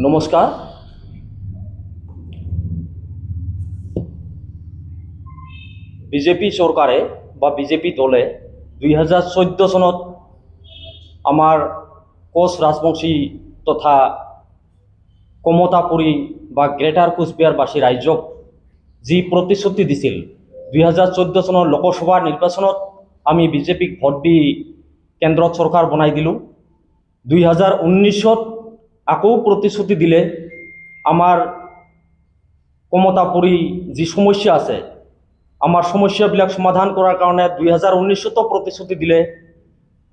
নমস্কাৰ। বিজেপি চৰকাৰে বা বিজেপি দলে 2014 চনত আমাৰ কোচ ৰাজবংশী তথা কমতাপুৰী বা গ্ৰেটাৰ কোচবিহাৰবাসী ৰাইজক যি প্ৰতিশ্ৰুতি দিছিল 2014 চনৰ লোকসভা নিৰ্বাচনত আমি বিজেপিক ভোট দি কেন্দ্ৰত চৰকাৰ বনাই দিলোঁ। 2019ত আকৌ প্ৰতিশ্ৰুতি দিলে আমাৰ কমতাপুৰী যি সমস্যা আছে আমাৰ সমস্যাবিলাক সমাধান কৰাৰ কাৰণে 2019তো প্ৰতিশ্ৰুতি দিলে।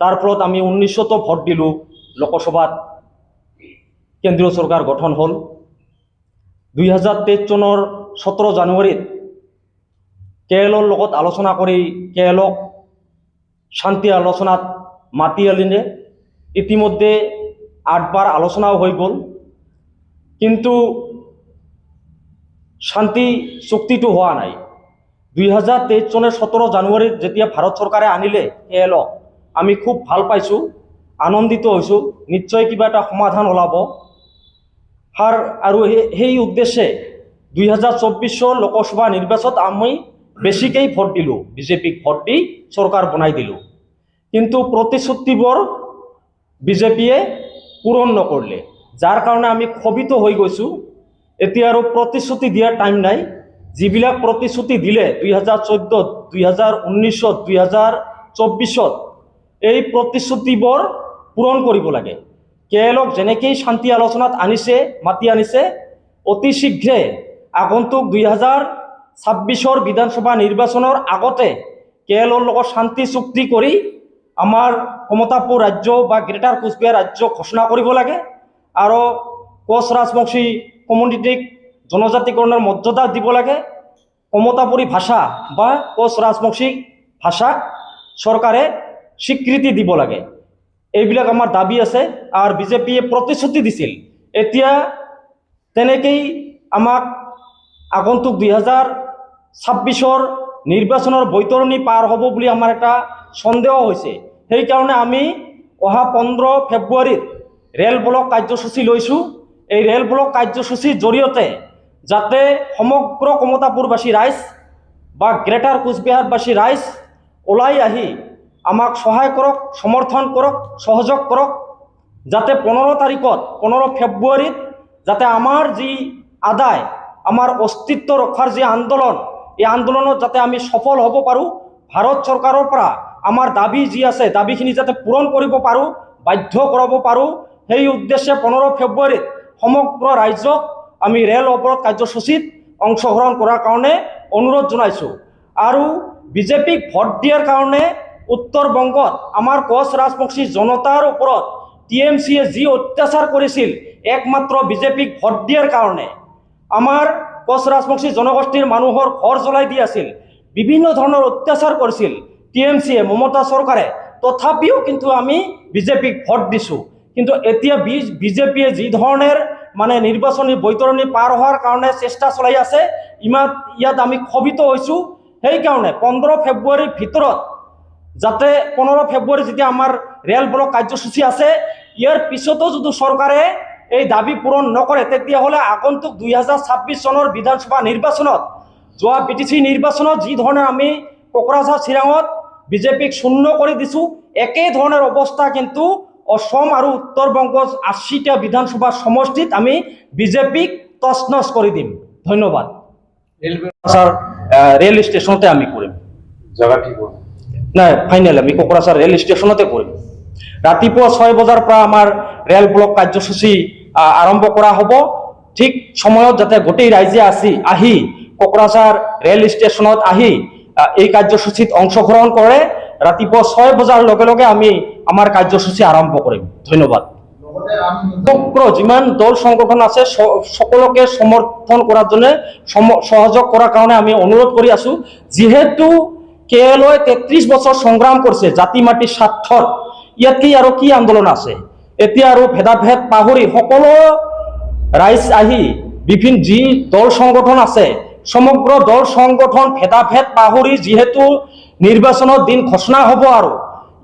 তাৰ ফলত আমি 19তো ভোট দিলোঁ, লোকসভাত কেন্দ্ৰীয় চৰকাৰ গঠন হ'ল। 2023 চনৰ 17 জানুৱাৰীত কেএলৰ লগত আলোচনা কৰি কেএলক শান্তি আলোচনাত মাতি আনিলে। ইতিমধ্যে 8 বাৰ আলোচনাও হৈ গ'ল, কিন্তু শান্তি চুক্তিটো হোৱা নাই। 2023 চনৰ 17 জানুৱাৰীত যেতিয়া ভাৰত চৰকাৰে আনিলে কেএলক, আমি খুব ভাল পাইছোঁ, আনন্দিত হৈছোঁ, নিশ্চয় কিবা এটা সমাধান ওলাব। আৰু সেই উদ্দেশ্যে 2024 লোকসভা নিৰ্বাচনত আমি বেছিকৈ ভোট দিলোঁ, বিজেপিক ভোট দি চৰকাৰ বনাই দিলোঁ। কিন্তু প্ৰতিশ্ৰুতিবোৰ বিজেপিয়ে পূৰণ নকৰিলে, যাৰ কাৰণে আমি ক্ষোভিত হৈ গৈছোঁ। এতিয়া আৰু প্ৰতিশ্ৰুতি দিয়াৰ টাইম নাই। যিবিলাক প্ৰতিশ্ৰুতি দিলে 2014, 2019, 2024, এই প্ৰতিশ্ৰুতিবোৰ পূৰণ কৰিব লাগে। কেএলক যেনেকৈ শান্তি আলোচনাত মাতি আনিছে, অতি শীঘ্ৰে আগন্তুক 2026 বিধানসভা নিৰ্বাচনৰ আগতে কেএলৰ লগত শান্তি চুক্তি কৰি আমাৰ কমতাপুৰ ৰাজ্য বা গ্ৰেটাৰ কোচবিহাৰ ৰাজ্য ঘোষণা কৰিব লাগে আৰু কোচ ৰাজবংশী কমিউনিটিক জনজাতিকৰণৰ মৰ্যাদা দিব লাগে। কমতাপুৰী ভাষা বা কোচ ৰাজবংশী ভাষাক চৰকাৰে স্বীকৃতি দিব লাগে। এইবিলাক আমাৰ দাবী আছে। আৰু বিজেপিয়ে প্ৰতিশ্ৰুতি দিছিল, এতিয়া তেনেকেই আমাক আগন্তুক 2026 নিৰ্বাচনৰ বৈতৰণি পাৰ হ'ব বুলি আমাৰ এটা সন্দেহ হৈছে। সেইকাৰণে আমি অহা 15 ফেব্ৰুৱাৰীত ৰেল ব্লক কাৰ্যসূচী লৈছোঁ। এই ৰেল ব্লক কাৰ্যসূচীৰ জৰিয়তে যাতে সমগ্ৰ কমতাপুৰবাসী ৰাইজ বা গ্ৰেটাৰ কোচবিহাৰবাসী ৰাইজ ওলাই আহি আমাক সহায় কৰক, সমৰ্থন কৰক, সহযোগ কৰক, যাতে 15 ফেব্ৰুৱাৰীত যাতে আমাৰ যি আদায়, আমাৰ অস্তিত্ব ৰক্ষাৰ যি আন্দোলন, এই আন্দোলনত যাতে আমি সফল হ'ব পাৰোঁ। ভাৰত চৰকাৰৰ পৰা আমাৰ দাবী যি আছে, দাবীখিনি যাতে পূৰণ কৰিব পাৰোঁ, বাধ্য কৰাব পাৰোঁ। সেই উদ্দেশ্যে 15 ফেব্ৰুৱাৰীত সমগ্ৰ ৰাইজক আমি ৰেল অৱৰোধ কাৰ্যসূচীত অংশগ্ৰহণ কৰাৰ কাৰণে অনুৰোধ জনাইছোঁ। আৰু বিজেপিক ভোট দিয়াৰ কাৰণে উত্তৰ বংগত আমাৰ কোচ ৰাজবংশী জনতাৰ ওপৰত TMCয়ে যি অত্যাচাৰ কৰিছিল, একমাত্ৰ বিজেপিক ভোট দিয়াৰ কাৰণে আমাৰ কোচ ৰাজবংশী জনগোষ্ঠীৰ মানুহৰ ঘৰ জ্বলাই দি আছিল, বিভিন্ন ধৰণৰ অত্যাচাৰ কৰিছিল TMCয়ে, মমতা চৰকাৰে। তথাপিও কিন্তু আমি বিজেপিক ভোট দিছোঁ। কিন্তু এতিয়া বিজেপিয়ে যি ধৰণৰ নিৰ্বাচনী বৈতৰণি পাৰ হোৱাৰ কাৰণে চেষ্টা চলাই আছে, ইয়াত আমি ক্ষোভিত হৈছোঁ। সেইকাৰণে 15 ফেব্ৰুৱাৰীৰ ভিতৰত যাতে 15 ফেব্ৰুৱাৰী যেতিয়া আমাৰ ৰেল ব্লক কাৰ্যসূচী আছে, ইয়াৰ পিছতো যদি চৰকাৰে এই দাবী পূৰণ নকৰে, তেতিয়াহ'লে আগন্তুক 2026 চনৰ বিধানসভা নিৰ্বাচনত, যোৱা BTC নিৰ্বাচনত যি ধৰণে আমি কোকৰাঝাৰ চিৰাঙত বিজেপিক শূন্য কৰি দিছোঁ, একে ধৰণৰ অৱস্থা কিন্তু অসম আৰু উত্তৰ বংগৰ 80টা বিধানসভা সমষ্টিত আমি বিজেপিক তছনছ কৰি দিম। ধন্যবাদ। ৰেল ষ্টেচনতে আমি কৰিম। জায়গা ঠিক হ'ব নাই, ফাইনেল আমি কোকৰাঝাৰ ৰেল ষ্টেচনতে কৰিম। ৰাতিপুৱা 6 বজাৰ পৰা আমাৰ ৰেল ব্লক কাৰ্যসূচী আৰম্ভ কৰা হ'ব। ঠিক সময়ত যাতে গোটেই ৰাইজে আহি কোকৰাঝাৰ ৰেল ষ্টেচনত আহি এই কাৰ্যসূচীত অংশগ্ৰহণ কৰে। ৰাতিপুৱা 6 বজাৰ লগে লগে আমি আমাৰ কাৰ্যসূচী আৰম্ভ কৰিম। ধন্যবাদ। যিমান দল সংগঠন আছে সকলোকে সমৰ্থন কৰাৰ জন্য, সহযোগ কৰাৰ কাৰণে আমি অনুৰোধ কৰি আছোঁ। যিহেতু কেএলই 33 বছৰ সংগ্ৰাম কৰিছে জাতি মাটিৰ স্বাৰ্থত, ইয়াত আৰু কি আন্দোলন আছে? এতিয়া আৰু ভেদাভেদ পাহৰি সকলো ৰাইজ আহি বিভিন্ন যি দল সংগঠন আছে, সমগ্ৰ দল সংগঠন ভেদাভেদ পাহৰি যিহেতু নিৰ্বাচনৰ দিন ঘোষণা হ'ব, আৰু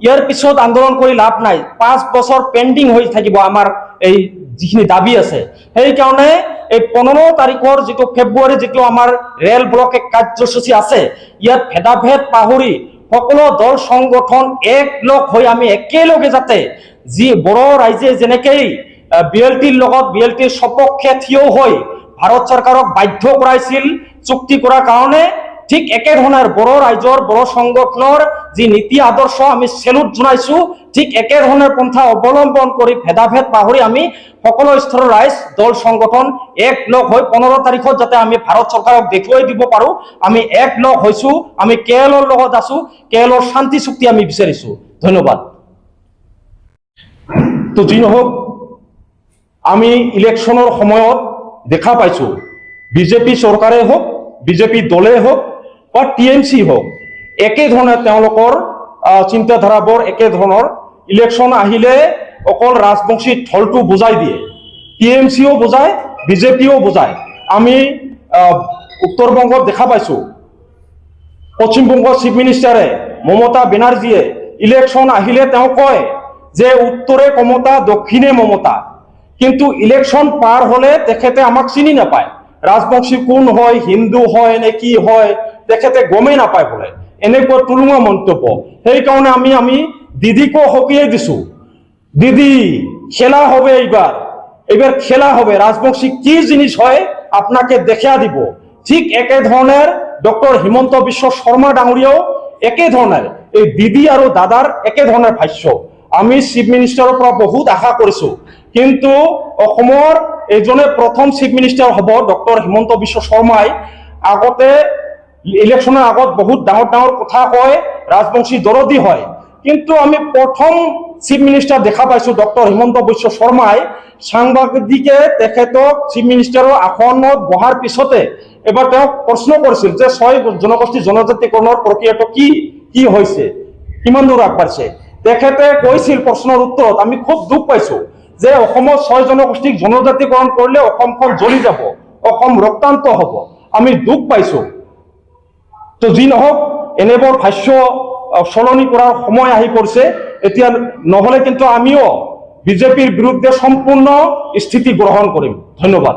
ইয়াৰ পিছত আন্দোলন কৰি লাভ নাই। 5 বছৰ পেণ্ডিং হৈ থাকিব আমাৰ এই যিখিনি দাবী আছে সেইকাৰণে এই 15 তাৰিখৰ যিটো ফেব্ৰুৱাৰী যিটো আমাৰ ৰেল ব্লক কাৰ্যসূচী আছে ইয়াত ভেদাভেদ পাহৰি সকলো দল সংগঠন একলগ হৈ আমি একেলগে যাতে যি বড়ো ৰাইজে যেনেকৈ বিএলটিৰ লগত বিএলটিৰ সপক্ষে থিয় হৈ ভাৰত চৰকাৰক বাধ্য কৰাইছিল চুক্তি কৰাৰ কাৰণে ঠিক একেধৰণৰ বড়ো ৰাইজৰ বড়ো সংগঠনৰ যি নীতি আদৰ্শ আমি চেলুট জনাইছো ঠিক একেধৰণৰ পন্থা অৱলম্বন কৰি ভেদাভেদ পাহৰি আমি সকলো স্তৰৰ ৰাইজ দল সংগঠন একলগ হৈ 15 তাৰিখত যাতে আমি ভাৰত চৰকাৰক দেখুৱাই দিব পাৰো আমি একলগ হৈছো আমি কেএলৰ লগত আছো কেএলৰ শান্তি চুক্তি আমি বিচাৰিছো ধন্যবাদ তো যি নহওক আমি ইলেকশ্যনৰ সময়ত দেখা পাইছো বিজেপি চৰকাৰে হওক বিজেপি দলে হওক বা টিএমচি হওক একেধৰণে তেওঁলোকৰ চিন্তাধাৰাবোৰ একেধৰণৰ ইলেকশ্যন আহিলে অকল ৰাজবংশী ঢলটো বুজাই দিয়ে টিএমচিও বুজায় বিজেপিও বুজায় আমি উত্তৰবংগত দেখা পাইছো পশ্চিমবংগৰ চিফ মিনিষ্টাৰে মমতা বেনাৰ্জীয়ে ইলেকশ্যন আহিলে তেওঁ কয় যে উত্তৰে কমতা দক্ষিণে মমতা কিন্তু ইলেকশ্যন পাৰ হলে তেখেতে আমাক চিনি নাপায় ৰাজবংশী কোন হয় হিন্দু হয় নে কি হয় তেখেতে গমেই নাপায় বোলে এনেকুৱা তুলুঙা মন্তব্য সেইকাৰণে আমি দিদিকো সকীয়াই দিছো দিদি খেলা হবে এইবার খেলা হবে রাজবংশী কি জিনিস হয় আপনাকে দেখা দিব ঠিক একে ধরনের ডক্টর হিমন্ত বিশ্ব শর্মা ডাঙৰীয়াও একে ধৰনেৰ এই দিদি আৰ দাদাৰ একে ধৰনেৰ ভাষ্য আমি চিফ মিনিষ্টাৰৰ পৰা বহুত আশা কৰিছো কিন্তু অসমৰ এজনে প্ৰথম চিফ মিনিষ্টাৰ হ'ব ডক্টৰ হিমন্ত বিশ্ব শৰ্মাই আগতে ইলেকশ্যনৰ আগত বহুত ডাঙৰ ডাঙৰ কথা কয় ৰাজবংশী দৰদী হয় কিন্তু আমি প্ৰথম চিফ মিনিষ্টাৰ দেখা পাইছো ডক্টৰ হিমন্ত বিশ্ব শৰ্মাই সাংবাদিকে তেখেতক চিফ মিনিষ্টাৰৰ আসনত বহাৰ পিছতে এবাৰ তেওঁক প্ৰশ্ন কৰিছিল যে 6 জনগোষ্ঠী জনজাতিকৰণৰ প্ৰক্ৰিয়াটো কি হৈছে কিমান দূৰ আগবাঢ়িছে তেখেতে কৈছিল প্ৰশ্নৰ উত্তৰত আমি খুব দুখ পাইছো যে অসমত 6 জনগোষ্ঠীক জনজাতিকৰণ কৰিলে অসমখন জ্বলি যাব অসম ৰক্তান্ত হ'ব আমি দুখ পাইছো তো যি নহওক এনেবোৰ ভাষ্য সলনি কৰাৰ সময় আহি পৰিছে এতিয়া নহলে কিন্তু আমিও বিজেপিৰ বিৰুদ্ধে সম্পূৰ্ণ স্থিতি গ্ৰহণ কৰিম ধন্যবাদ